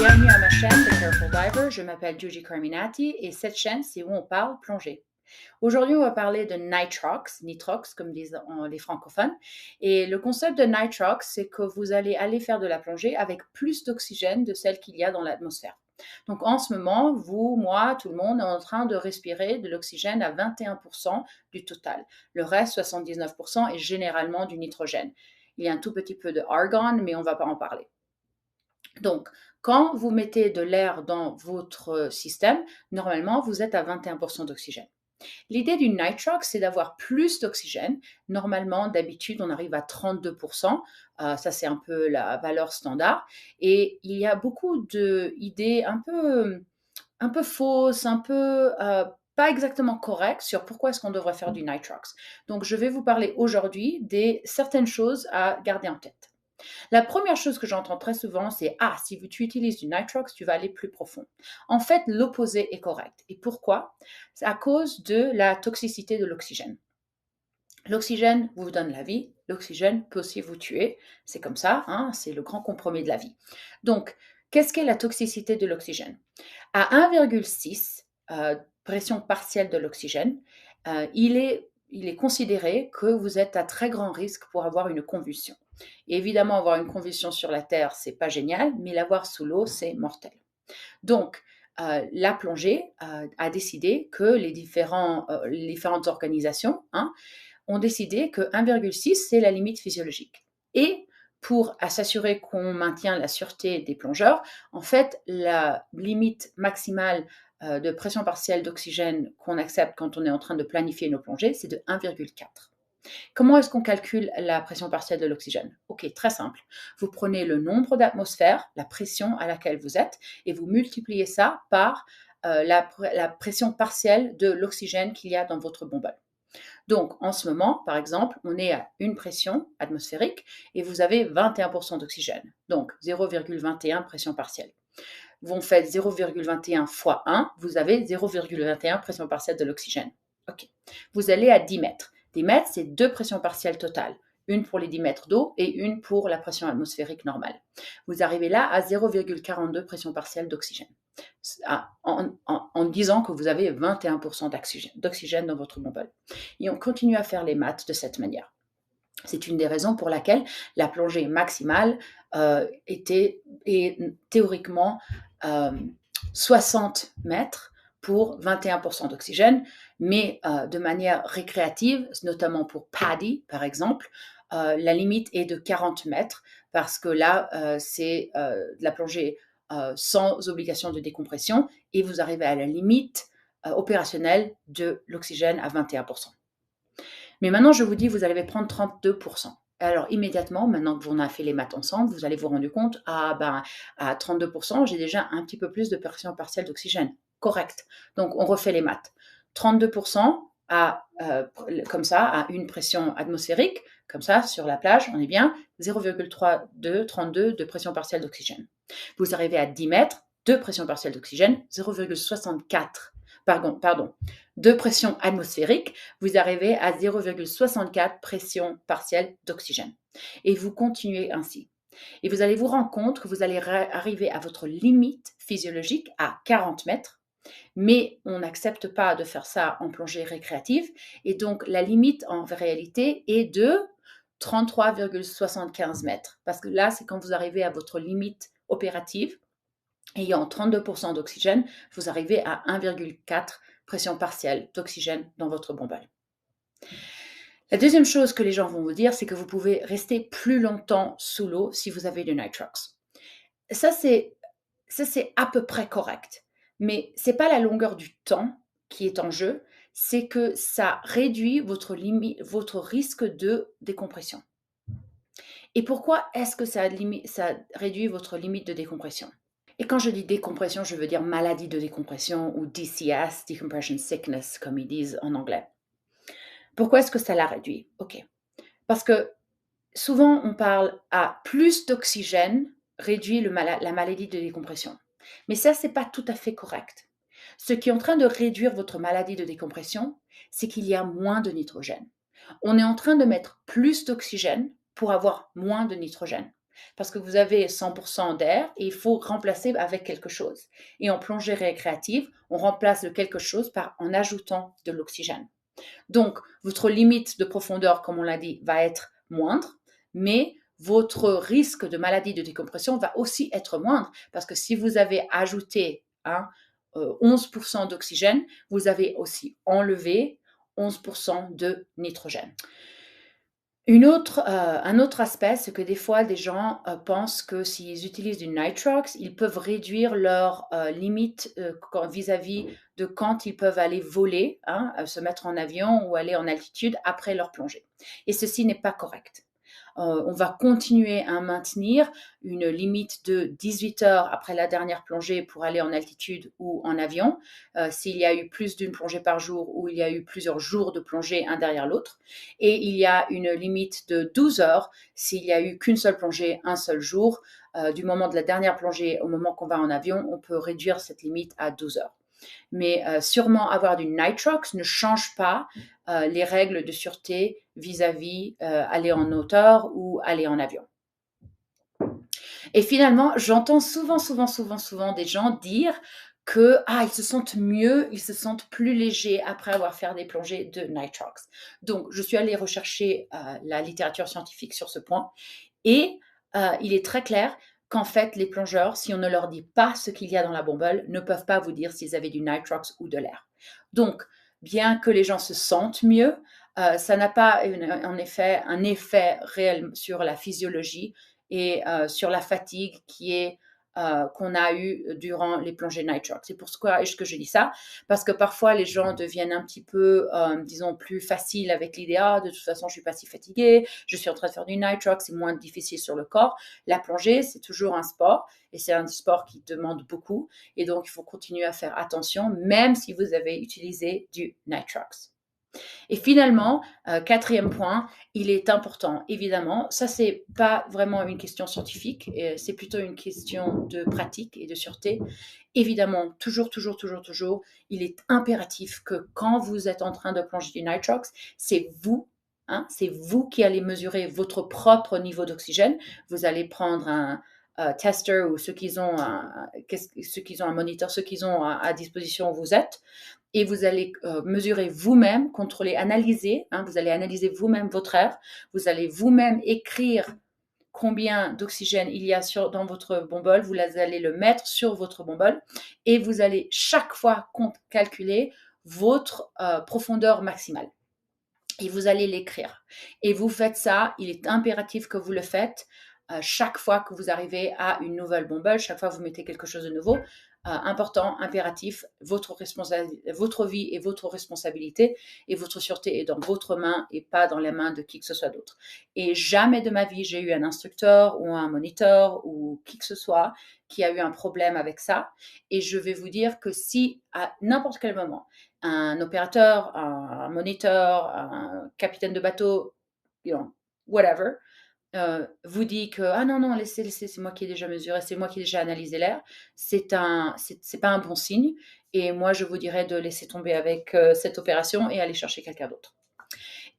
Bienvenue à ma chaîne The Careful Diver, je m'appelle Giugi Carminati et cette chaîne c'est où on parle plongée. Aujourd'hui on va parler de nitrox comme disent les francophones. Et le concept de nitrox c'est que vous allez aller faire de la plongée avec plus d'oxygène de celle qu'il y a dans l'atmosphère. Donc en ce moment, vous, moi, tout le monde est en train de respirer de l'oxygène à 21% du total. Le reste, 79%, est généralement du nitrogène. Il y a un tout petit peu de argon, mais on ne va pas en parler. Donc, quand vous mettez de l'air dans votre système, normalement, vous êtes à 21% d'oxygène. L'idée du nitrox, c'est d'avoir plus d'oxygène. Normalement, d'habitude, on arrive à 32%. Ça, c'est un peu la valeur standard. Et il y a beaucoup d'idées un peu fausses, un peu pas exactement correctes sur pourquoi est-ce qu'on devrait faire du nitrox. Donc, je vais vous parler aujourd'hui des certaines choses à garder en tête. La première chose que j'entends très souvent, c'est « Ah, si tu utilises du nitrox, tu vas aller plus profond. » En fait, l'opposé est correct. Et pourquoi? C'est à cause de la toxicité de l'oxygène. L'oxygène vous donne la vie, l'oxygène peut aussi vous tuer. C'est comme ça, hein, c'est le grand compromis de la vie. Donc, qu'est-ce qu'est la toxicité de l'oxygène? À 1,6 pression partielle de l'oxygène, il est considéré que vous êtes à très grand risque pour avoir une convulsion. Et évidemment, avoir une convulsion sur la Terre, c'est pas génial, mais l'avoir sous l'eau, c'est mortel. Donc, la plongée a décidé que les différentes organisations ont décidé que 1,6, c'est la limite physiologique. Et pour s'assurer qu'on maintient la sûreté des plongeurs, en fait, la limite maximale de pression partielle d'oxygène qu'on accepte quand on est en train de planifier nos plongées, c'est de 1,4. Comment est-ce qu'on calcule la pression partielle de l'oxygène? Ok, très simple. Vous prenez le nombre d'atmosphères, la pression à laquelle vous êtes, et vous multipliez ça par la pression partielle de l'oxygène qu'il y a dans votre bonbonne. Donc, en ce moment, par exemple, on est à une pression atmosphérique et vous avez 21% d'oxygène. Donc, 0,21 pression partielle. Vous faites 0,21 fois 1, vous avez 0,21 pression partielle de l'oxygène. Ok. Vous allez à 10 mètres. 10 mètres, c'est 2 pressions partielles totales. Une pour les 10 mètres d'eau et une pour la pression atmosphérique normale. Vous arrivez là à 0,42 pression partielle d'oxygène. En disant que vous avez 21% d'oxygène dans votre bonbonne. Et on continue à faire les maths de cette manière. C'est une des raisons pour laquelle la plongée maximale est théoriquement 60 mètres pour 21% d'oxygène, mais de manière récréative, notamment pour PADI par exemple, la limite est de 40 mètres parce que là, c'est de la plongée sans obligation de décompression et vous arrivez à la limite opérationnelle de l'oxygène à 21%. Mais maintenant, je vous dis, vous allez prendre 32%. Alors, immédiatement, maintenant que on a fait les maths ensemble, vous allez vous rendre compte, à 32%, j'ai déjà un petit peu plus de pression partielle d'oxygène. Correct. Donc, on refait les maths. 32% comme ça, à une pression atmosphérique, comme ça, sur la plage, on est bien, 0,32 de pression partielle d'oxygène. Vous arrivez à 10 mètres, de pression partielle d'oxygène, 0,64 de pression atmosphérique, vous arrivez à 0,64 pression partielle d'oxygène. Et vous continuez ainsi. Et vous allez vous rendre compte que vous allez arriver à votre limite physiologique à 40 mètres, mais on n'accepte pas de faire ça en plongée récréative. Et donc, la limite en réalité est de 33,75 mètres. Parce que là, c'est quand vous arrivez à votre limite opérative. Ayant 32% d'oxygène, vous arrivez à 1,4 pression partielle d'oxygène dans votre bonbonne. La deuxième chose que les gens vont vous dire, c'est que vous pouvez rester plus longtemps sous l'eau si vous avez du nitrox. Ça, c'est à peu près correct. Mais ce n'est pas la longueur du temps qui est en jeu, c'est que ça réduit votre risque de décompression. Et pourquoi est-ce que ça réduit votre limite de décompression? Et quand je dis décompression, je veux dire maladie de décompression ou DCS, Decompression Sickness, comme ils disent en anglais. Pourquoi est-ce que ça la réduit? Ok. Parce que souvent, on parle à plus d'oxygène réduit la maladie de décompression. Mais ça, c'est pas tout à fait correct. Ce qui est en train de réduire votre maladie de décompression, c'est qu'il y a moins de nitrogène. On est en train de mettre plus d'oxygène pour avoir moins de nitrogène. parce que vous avez 100% d'air et il faut remplacer avec quelque chose. Et en plongée récréative, on remplace le quelque chose en ajoutant de l'oxygène. Donc, votre limite de profondeur, comme on l'a dit, va être moindre, mais votre risque de maladie de décompression va aussi être moindre parce que si vous avez ajouté 11% d'oxygène, vous avez aussi enlevé 11% de nitrogène. Un autre aspect, c'est que des fois, des gens pensent que s'ils utilisent du nitrox, ils peuvent réduire leur limite vis-à-vis de quand ils peuvent aller voler, se mettre en avion ou aller en altitude après leur plongée. Et ceci n'est pas correct. On va continuer à maintenir une limite de 18 heures après la dernière plongée pour aller en altitude ou en avion, s'il y a eu plus d'une plongée par jour ou il y a eu plusieurs jours de plongée un derrière l'autre. Et il y a une limite de 12 heures s'il n'y a eu qu'une seule plongée, un seul jour. Du moment de la dernière plongée au moment qu'on va en avion, on peut réduire cette limite à 12 heures. Mais sûrement avoir du nitrox ne change pas les règles de sûreté vis-à-vis aller en hauteur ou aller en avion. Et finalement, j'entends souvent des gens dire que ils se sentent mieux, ils se sentent plus légers après avoir fait des plongées de nitrox. Donc, je suis allée rechercher la littérature scientifique sur ce point et il est très clair qu'en fait, les plongeurs, si on ne leur dit pas ce qu'il y a dans la bombole, ne peuvent pas vous dire s'ils avaient du nitrox ou de l'air. Donc, bien que les gens se sentent mieux, ça n'a pas en effet un effet réel sur la physiologie et sur la fatigue qu'on a eu durant les plongées nitrox. C'est pourquoi est-ce que je dis ça? Parce que parfois les gens deviennent un petit peu, disons, plus faciles avec l'idée, de toute façon je suis pas si fatiguée, je suis en train de faire du nitrox, c'est moins difficile sur le corps. La plongée, c'est toujours un sport et c'est un sport qui demande beaucoup et donc il faut continuer à faire attention même si vous avez utilisé du nitrox. Et finalement, quatrième point, il est important, évidemment, ça c'est pas vraiment une question scientifique, c'est plutôt une question de pratique et de sûreté. Évidemment, toujours, il est impératif que quand vous êtes en train de plonger du nitrox, c'est vous qui allez mesurer votre propre niveau d'oxygène. Vous allez prendre un tester ou ceux qui ont un moniteur, ceux qui ont à disposition où vous êtes, et vous allez mesurer vous-même, contrôler, analyser. Vous allez analyser vous-même votre air. Vous allez vous-même écrire combien d'oxygène il y a dans votre bombole. Vous allez le mettre sur votre bombole et vous allez chaque fois calculer votre profondeur maximale. Et vous allez l'écrire. Et vous faites ça, il est impératif que vous le faites chaque fois que vous arrivez à une nouvelle bombole, chaque fois que vous mettez quelque chose de nouveau. Important, impératif, votre vie et votre responsabilité et votre sûreté est dans votre main et pas dans les mains de qui que ce soit d'autre. Et jamais de ma vie, j'ai eu un instructeur ou un moniteur ou qui que ce soit qui a eu un problème avec ça. Et je vais vous dire que si à n'importe quel moment, un opérateur, un moniteur, un capitaine de bateau, whatever, vous dit que non, laissez, c'est moi qui ai déjà mesuré, c'est moi qui ai déjà analysé l'air, c'est pas un bon signe. Et moi, je vous dirais de laisser tomber avec cette opération et aller chercher quelqu'un d'autre.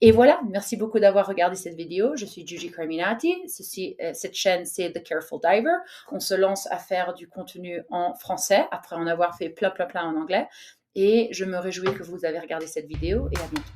Et voilà, merci beaucoup d'avoir regardé cette vidéo. Je suis Giugi Carminati. Cette chaîne, c'est The Careful Diver. On se lance à faire du contenu en français après en avoir fait plein en anglais. Et je me réjouis que vous avez regardé cette vidéo et à bientôt.